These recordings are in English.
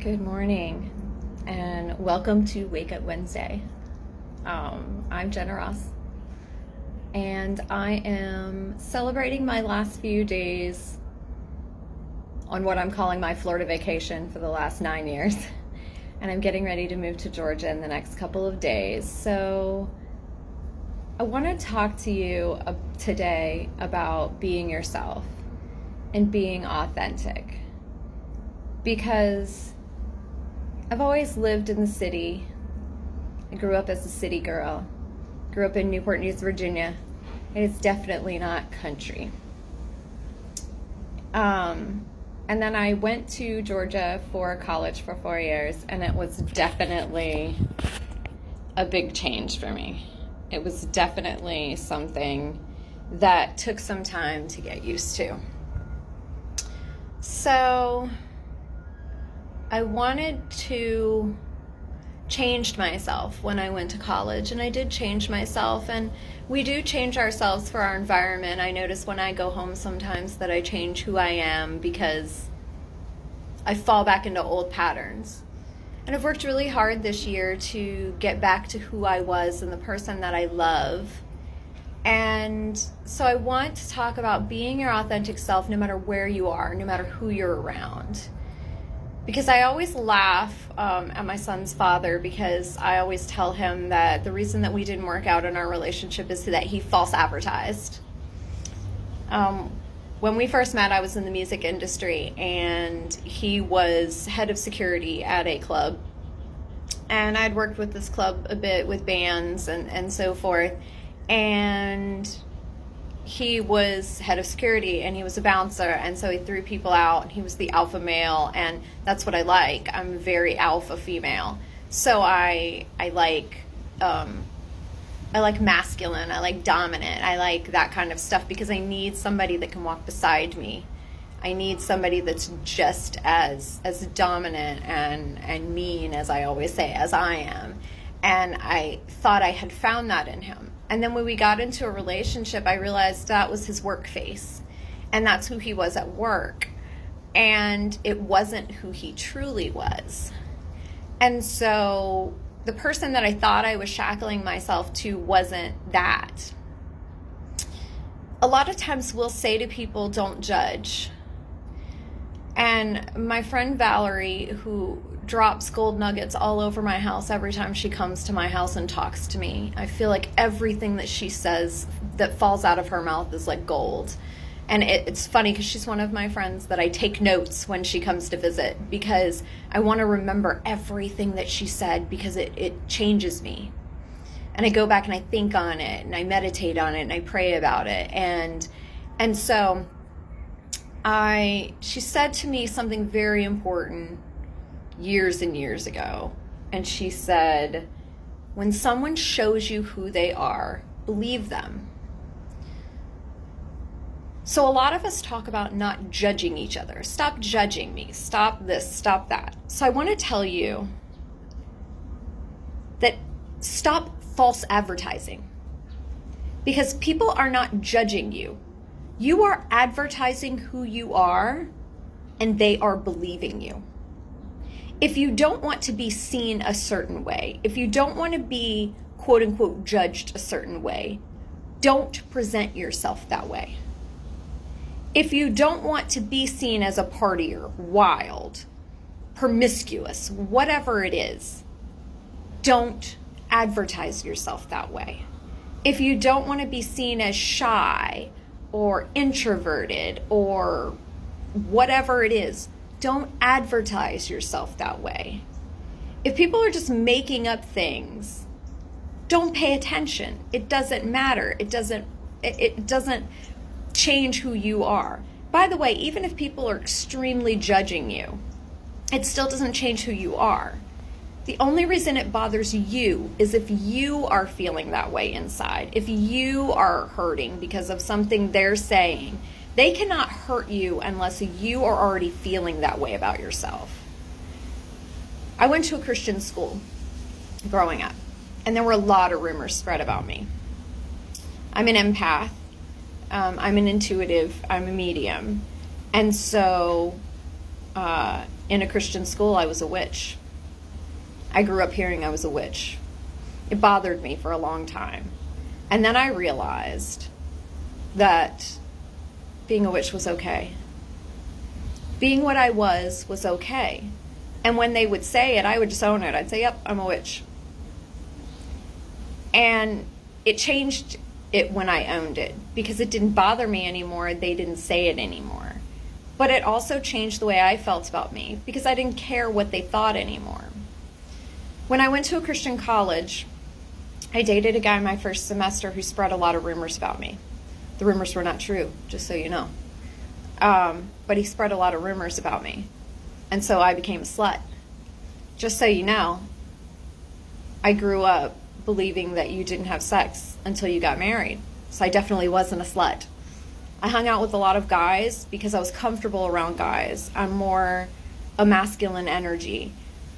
Good morning and welcome to Wake Up Wednesday. I'm Jenna Ross and I am celebrating my last few days on what I'm calling my Florida vacation for the last 9 years. And I'm getting ready to move to Georgia in the next couple of days. So I want to talk to you today about being yourself and being authentic, because I've always lived in the city. I grew up as a city girl. Grew up in Newport News, Virginia. And it's definitely not country. And then I went to Georgia for college for 4 years, and it was definitely a big change for me. It was definitely something that took some time to get used to. So I wanted to change myself when I went to college, and I did change myself, and we do change ourselves for our environment. I notice when I go home sometimes that I change who I am because I fall back into old patterns. And I've worked really hard this year to get back to who I was and the person that I love. And so I want to talk about being your authentic self no matter where you are, no matter who you're around. Because I always laugh at my son's father, because I always tell him that the reason that we didn't work out in our relationship is that he false advertised. When we first met, I was in the music industry, and he was head of security at a club. And I'd worked with this club a bit with bands and so forth. And he was head of security, and he was a bouncer, and so he threw people out, and he was the alpha male, and that's what I like. I'm very alpha female. So I like masculine, I like dominant, I like that kind of stuff, because I need somebody that can walk beside me. I need somebody that's just as dominant and mean, as I always say, as I am. And I thought I had found that in him. And then when we got into a relationship, I realized that was his work face. And that's who he was at work. And it wasn't who he truly was. And so the person that I thought I was shackling myself to wasn't that. A lot of times we'll say to people, don't judge. And my friend Valerie, who drops gold nuggets all over my house every time she comes to my house and talks to me, I feel like everything that she says that falls out of her mouth is like gold. And it's funny because she's one of my friends that I take notes when she comes to visit, because I want to remember everything that she said, because it changes me. And I go back and I think on it, and I meditate on it, and I pray about it. And so she said to me something very important years and years ago. And she said, when someone shows you who they are, believe them. So a lot of us talk about not judging each other. Stop judging me. Stop this, stop that. So I want to tell you that stop false advertising, because people are not judging you. You are advertising who you are, and they are believing you. If you don't want to be seen a certain way, if you don't want to be quote unquote judged a certain way, don't present yourself that way. If you don't want to be seen as a partier, wild, promiscuous, whatever it is, don't advertise yourself that way. If you don't want to be seen as shy or introverted or whatever it is, don't advertise yourself that way. If people are just making up things, don't pay attention. It doesn't matter. It doesn't change who you are. By the way, even if people are extremely judging you, it still doesn't change who you are. The only reason it bothers you is if you are feeling that way inside, if you are hurting because of something they're saying. They cannot hurt you unless you are already feeling that way about yourself. I went to a Christian school growing up, and there were a lot of rumors spread about me. I'm an empath. I'm an intuitive. I'm a medium. And so in a Christian school, I was a witch. I grew up hearing I was a witch. It bothered me for a long time. And then I realized that being a witch was okay. Being what I was okay. And when they would say it, I would just own it. I'd say, yep, I'm a witch. And it changed it when I owned it, because it didn't bother me anymore. They didn't say it anymore. But it also changed the way I felt about me, because I didn't care what they thought anymore. When I went to a Christian college, I dated a guy my first semester who spread a lot of rumors about me. The rumors were not true, just so you know. But he spread a lot of rumors about me. And so I became a slut. Just so you know, I grew up believing that you didn't have sex until you got married. So I definitely wasn't a slut. I hung out with a lot of guys because I was comfortable around guys. I'm more a masculine energy.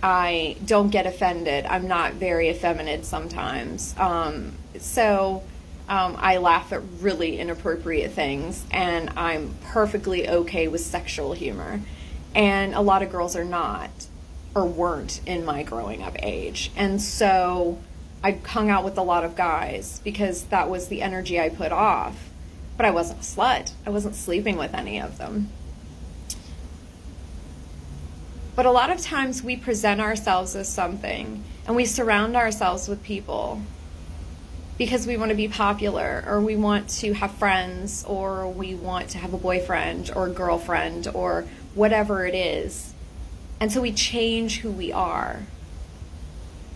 I don't get offended. I'm not very effeminate sometimes. I laugh at really inappropriate things, and I'm perfectly okay with sexual humor. And a lot of girls are not, or weren't in my growing up age. And so I hung out with a lot of guys because that was the energy I put off. But I wasn't a slut. I wasn't sleeping with any of them. But a lot of times we present ourselves as something, and we surround ourselves with people because we want to be popular, or we want to have friends, or we want to have a boyfriend or a girlfriend, or whatever it is. And so we change who we are.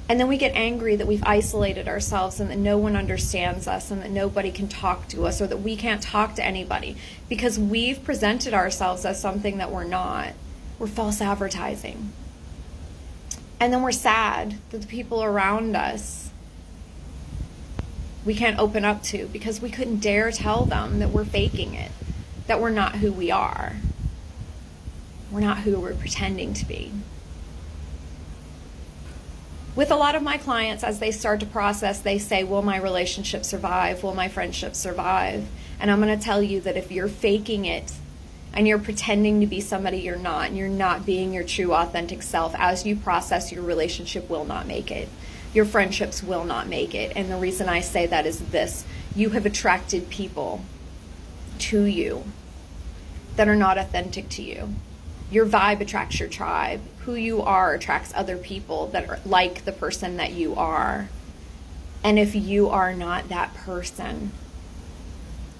And then we get angry that we've isolated ourselves and that no one understands us and that nobody can talk to us, or that we can't talk to anybody because we've presented ourselves as something that we're not. We're false advertising. And then we're sad that the people around us we can't open up to because we couldn't dare tell them that we're faking it, that we're not who we are. We're not who we're pretending to be. With a lot of my clients, as they start to process, they say, will my relationship survive? Will my friendship survive? And I'm going to tell you that if you're faking it and you're pretending to be somebody you're not, and you're not being your true, authentic self, as you process, your relationship will not make it. Your friendships will not make it. And the reason I say that is this: you have attracted people to you that are not authentic to you. Your vibe attracts your tribe. Who you are attracts other people that are like the person that you are. And if you are not that person,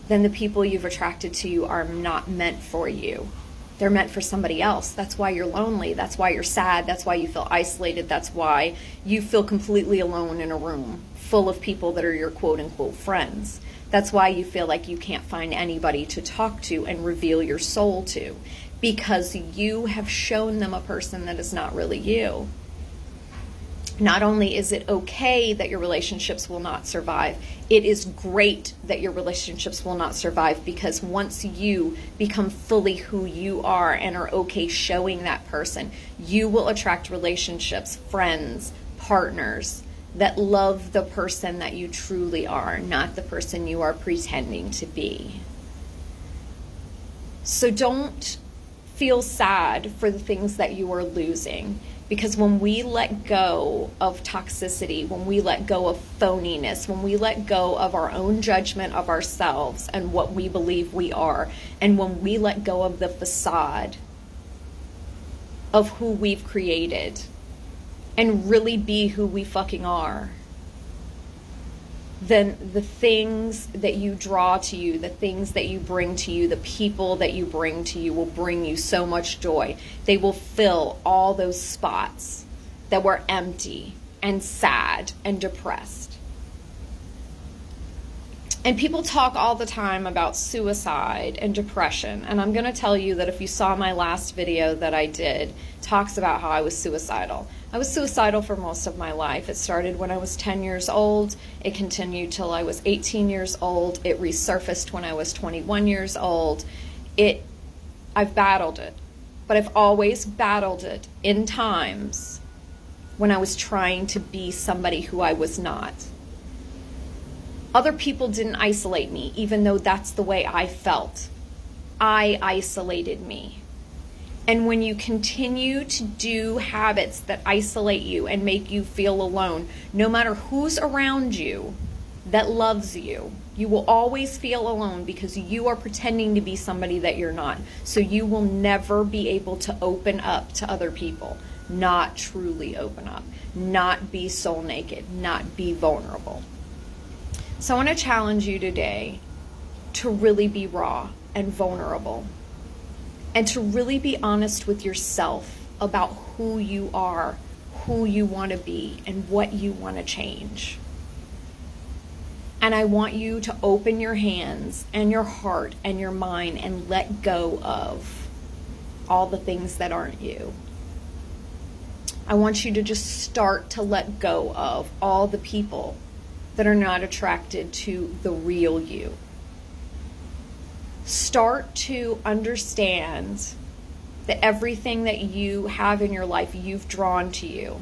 then the people you've attracted to you are not meant for you. They're meant for somebody else. That's why you're lonely. That's why you're sad. That's why you feel isolated. That's why you feel completely alone in a room full of people that are your quote-unquote friends. That's why you feel like you can't find anybody to talk to and reveal your soul to, because you have shown them a person that is not really you. Not only is it okay that your relationships will not survive, it is great that your relationships will not survive, because once you become fully who you are and are okay showing that person, you will attract relationships, friends, partners that love the person that you truly are, not the person you are pretending to be. So don't feel sad for the things that you are losing. Because when we let go of toxicity, when we let go of phoniness, when we let go of our own judgment of ourselves and what we believe we are, and when we let go of the facade of who we've created and really be who we fucking are, then the things that you draw to you, the things that you bring to you, the people that you bring to you will bring you so much joy. They will fill all those spots that were empty and sad and depressed. And people talk all the time about suicide and depression. And I'm going to tell you that if you saw my last video that I did, it talks about how I was suicidal. I was suicidal for most of my life. It started when I was 10 years old. It continued till I was 18 years old. It resurfaced when I was 21 years old. I've battled it, but I've always battled it in times when I was trying to be somebody who I was not. Other people didn't isolate me, even though that's the way I felt. I isolated me. And when you continue to do habits that isolate you and make you feel alone, no matter who's around you that loves you, you will always feel alone because you are pretending to be somebody that you're not. So you will never be able to open up to other people, not truly open up, not be soul naked, not be vulnerable. So I want to challenge you today to really be raw and vulnerable, and to really be honest with yourself about who you are, who you want to be, and what you want to change. And I want you to open your hands and your heart and your mind and let go of all the things that aren't you. I want you to just start to let go of all the people that are not attracted to the real you. Start to understand that everything that you have in your life, you've drawn to you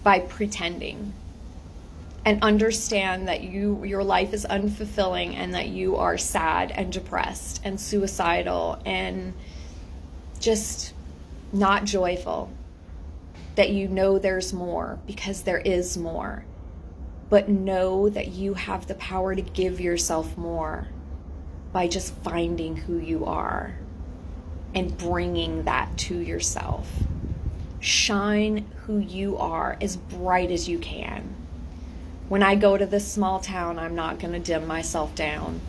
by pretending. And understand that your life is unfulfilling and that you are sad and depressed and suicidal and just not joyful. That you know there's more, because there is more. But know that you have the power to give yourself more by just finding who you are and bringing that to yourself. Shine who you are as bright as you can. When I go to this small town, I'm not going to dim myself down.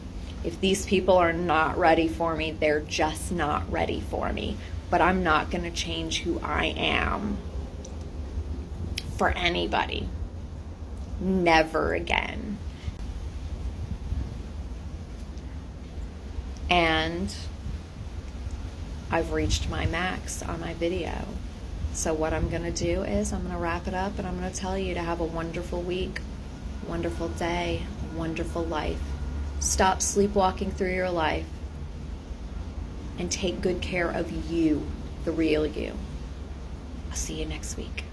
If these people are not ready for me, they're just not ready for me. But I'm not going to change who I am for anybody. Never again. And I've reached my max on my video. So what I'm going to do is I'm going to wrap it up, and I'm going to tell you to have a wonderful week, wonderful day, wonderful life. Stop sleepwalking through your life and take good care of you, the real you. I'll see you next week.